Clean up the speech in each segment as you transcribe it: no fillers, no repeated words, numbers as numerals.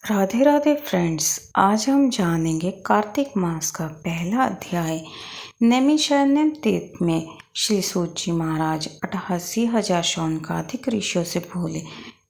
Radhe Radhe friends. आज हम जानेंगे कार्तिक मास का पहला अध्याय। नैमिषारण्य तीर्थ में श्री सूत जी महाराज 88,000 शौनकाधिक ऋषियों से बोले,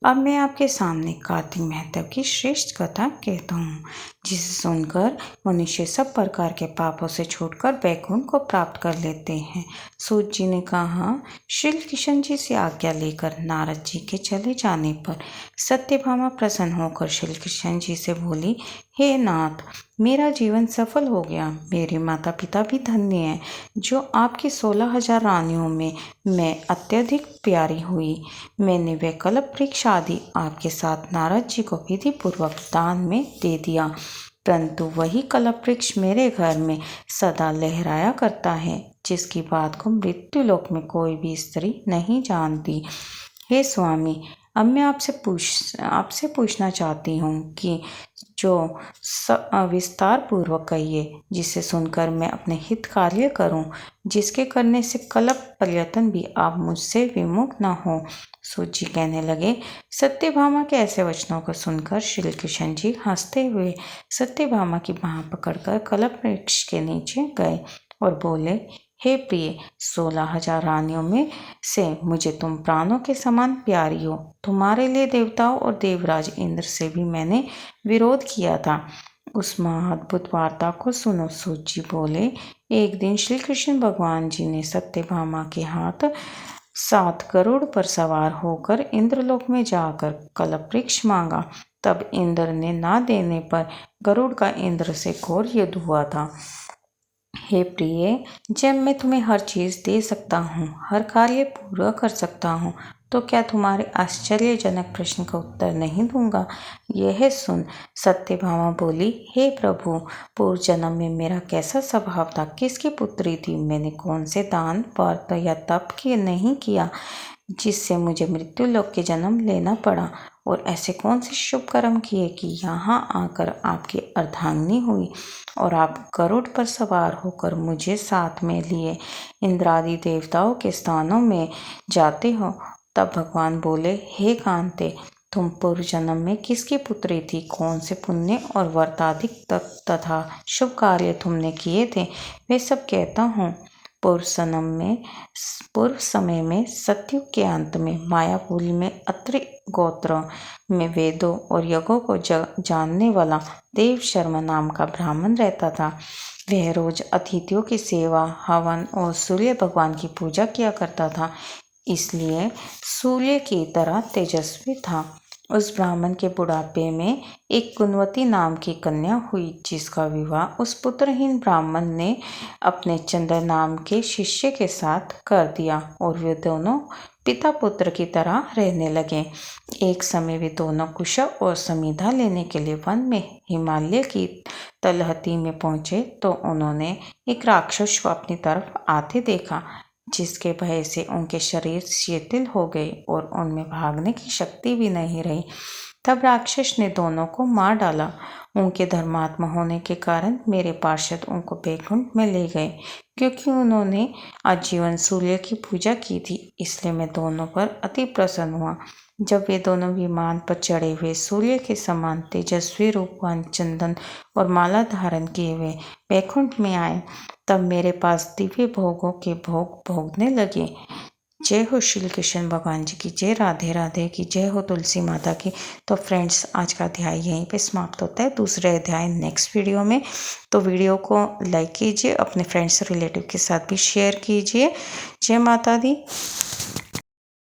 अब मैं आपके सामने कार्तिक महत्व की श्रेष्ठ कथा कहता हूँ, जिसे सुनकर मनुष्य सब प्रकार के पापों से छूटकर वैकुंठ को प्राप्त कर लेते हैं। सूत जी ने कहा, श्री किशन जी से आज्ञा लेकर नारद जी के चले जाने पर सत्यभामा प्रसन्न होकर श्री कृष्ण जी से बोली, हे नाथ, मेरा जीवन सफल हो गया। मेरे माता पिता भी धन्य हैं, जो आपकी 16,000 रानियों में मैं अत्यधिक प्यारी हुई। मैंने वह कल्प वृक्ष आदि आपके साथ नारद जी को विधि पूर्वक दान में दे दिया, परंतु वही कल्प वृक्ष मेरे घर में सदा लहराया करता है, जिसकी बात को मृत्युलोक में कोई भी स्त्री नहीं जानती। हे स्वामी, अब मैं आपसे पूछना चाहती हूँ कि जो विस्तार पूर्वक कहिए, जिसे सुनकर मैं अपने हित कार्य करूँ, जिसके करने से कल्प पर्यटन भी आप मुझसे विमुख न हो। सूत जी कहने लगे, सत्यभामा के ऐसे वचनों को सुनकर श्री कृष्ण जी हंसते हुए सत्यभामा की बाह पकड़कर कल्प वृक्ष के नीचे गए और बोले, हे प्रिय, 16,000 रानियों में से मुझे तुम प्राणों के समान प्यारी हो। तुम्हारे लिए देवताओं और देवराज इंद्र से भी मैंने विरोध किया था। उस महाअद्भुत वार्ता को सुनो। सूत जी बोले, एक दिन श्री कृष्ण भगवान जी ने सत्यभामा के हाथ 7 गरुड़ पर सवार होकर इंद्रलोक में जाकर कल्प वृक्ष मांगा। तब इंद्र ने ना देने पर गरुड़ का इंद्र से घोर युद्ध हुआ था। हे प्रिय, जब मैं तुम्हें हर चीज़ दे सकता हूँ, हर कार्य पूरा कर सकता हूँ, तो क्या तुम्हारे आश्चर्यजनक प्रश्न का उत्तर नहीं दूंगा? यह सुन सत्यभामा बोली, हे प्रभु, पूर्व जन्म में मेरा कैसा स्वभाव था, किसकी पुत्री थी, मैंने कौन से दान व्रत या तप नहीं किया जिससे मुझे मृत्युलोक के जन्म लेना पड़ा, और ऐसे कौन से शुभ कर्म किए कि यहाँ आकर आपकी अर्धांगिनी हुई और आप गरुड़ पर सवार होकर मुझे साथ में लिए इंद्रादि देवताओं के स्थानों में जाते हो। तब भगवान बोले, हे कांते, तुम पूर्व जन्म में किसकी पुत्री थी, कौन से पुण्य और व्रताधिक तथा शुभ कार्य तुमने किए थे, वे सब कहता हूँ। पूर्व समय में सतयुग के अंत में मायापुरी में अत्रि गोत्र में वेदों और यज्ञों को जानने वाला देव शर्मा नाम का ब्राह्मण रहता था। वह रोज अतिथियों की सेवा, हवन और सूर्य भगवान की पूजा किया करता था, इसलिए सूर्य की तरह तेजस्वी था। उस ब्राह्मण के बुढ़ापे में एक गुणवती नाम की कन्या हुई, जिसका विवाह उस पुत्रहीन ब्राह्मण ने अपने चंद्र नाम के शिष्य के साथ कर दिया और वे दोनों पिता पुत्र की तरह रहने लगे। एक समय वे दोनों कुशा और समीधा लेने के लिए वन में हिमालय की तलहटी में पहुंचे तो उन्होंने एक राक्षस को अपनी तरफ आते देखा, जिसके भय से उनके शरीर शिथिल हो गए और उनमें भागने की शक्ति भी नहीं रही। तब राक्षस ने दोनों को मार डाला। उनके धर्मात्मा होने के कारण मेरे पार्षद उनको वैकुंठ में ले गए। क्योंकि उन्होंने आजीवन सूर्य की पूजा की थी, इसलिए मैं दोनों पर अति प्रसन्न हुआ। जब वे दोनों विमान पर चढ़े हुए सूर्य के समान तेजस्वी रूपवान चंदन और माला धारण किए हुए वैकुंठ में आए, तब मेरे पास दिव्य भोगों के भोग भोगने लगे। जय हो श्री कृष्ण भगवान जी की जय। राधे राधे की जय हो तुलसी माता की। तो फ्रेंड्स, आज का अध्याय यहीं पे समाप्त होता है। दूसरे अध्याय नेक्स्ट वीडियो में। तो वीडियो को लाइक कीजिए, अपने फ्रेंड्स रिलेटिव के साथ भी शेयर कीजिए। जय माता दी।